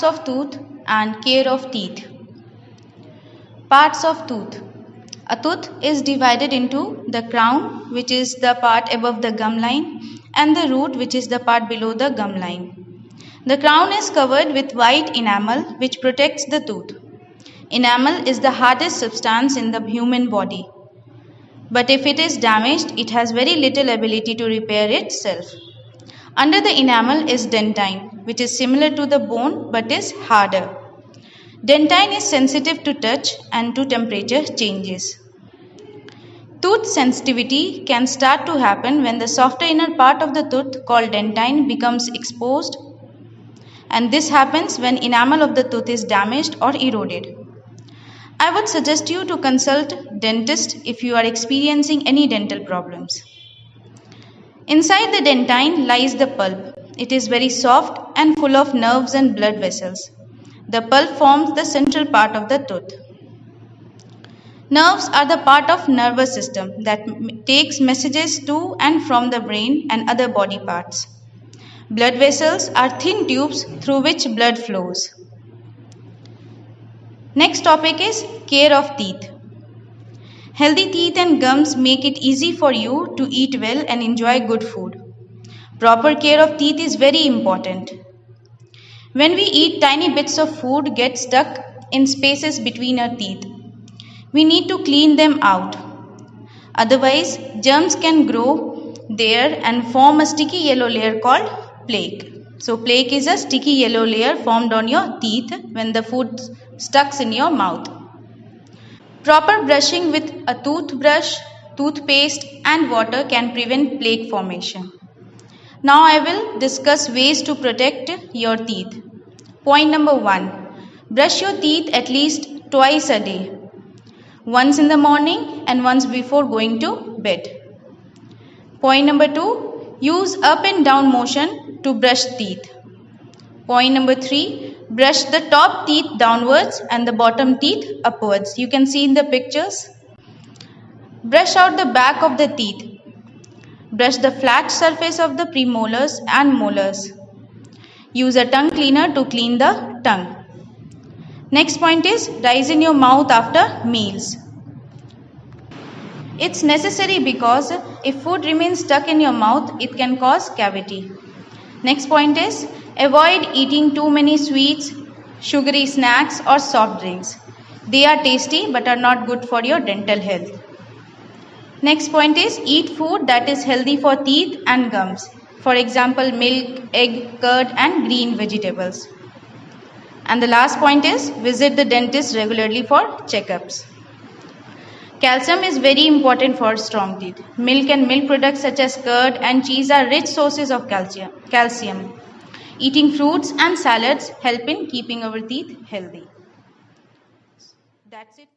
Parts of tooth and care of teeth. Parts of tooth. A tooth is divided into the crown, which is the part above the gum line, and the root, which is the part below the gum line. The crown is covered with white enamel, which protects the tooth. Enamel is the hardest substance in the human body. But if it is damaged, it has very little ability to repair itself. Under the enamel is dentine, which is similar to the bone but is harder. Dentine is sensitive to touch and to temperature changes. Tooth sensitivity can start to happen when the softer inner part of the tooth called dentine becomes exposed, and this happens when enamel of the tooth is damaged or eroded. I would suggest you to consult dentist if you are experiencing any dental problems. Inside the dentine lies the pulp. It is very soft and full of nerves and blood vessels. The pulp forms the central part of the tooth. Nerves are the part of nervous system that takes messages to and from the brain and other body parts. Blood vessels are thin tubes through which blood flows. Next topic is care of teeth. Healthy teeth and gums make it easy for you to eat well and enjoy good food. Proper care of teeth is very important. When we eat, tiny bits of food get stuck in spaces between our teeth. We need to clean them out. Otherwise, germs can grow there and form a sticky yellow layer called plaque. So plaque is a sticky yellow layer formed on your teeth when the food stuck in your mouth. Proper brushing with a toothbrush, toothpaste and water can prevent plaque formation. Now I will discuss ways to protect your teeth. Point number 1. Brush your teeth at least twice a day. Once in the morning and once before going to bed. Point number 2. Use up and down motion to brush teeth. Point number 3. Brush the top teeth downwards and the bottom teeth upwards. You can see in the pictures. Brush out the back of the teeth. Brush the flat surface of the premolars and molars. Use a tongue cleaner to clean the tongue. Next point is rise in your mouth after meals. It's necessary because if food remains stuck in your mouth, it can cause cavity. Next point is avoid eating too many sweets, sugary snacks or soft drinks. They are tasty but are not good for your dental health. Next point is eat food that is healthy for teeth and gums. For example, milk, egg, curd and green vegetables. And the last point is visit the dentist regularly for checkups. Calcium is very important for strong teeth. Milk and milk products such as curd and cheese are rich sources of calcium. Eating fruits and salads help in keeping our teeth healthy. That's it.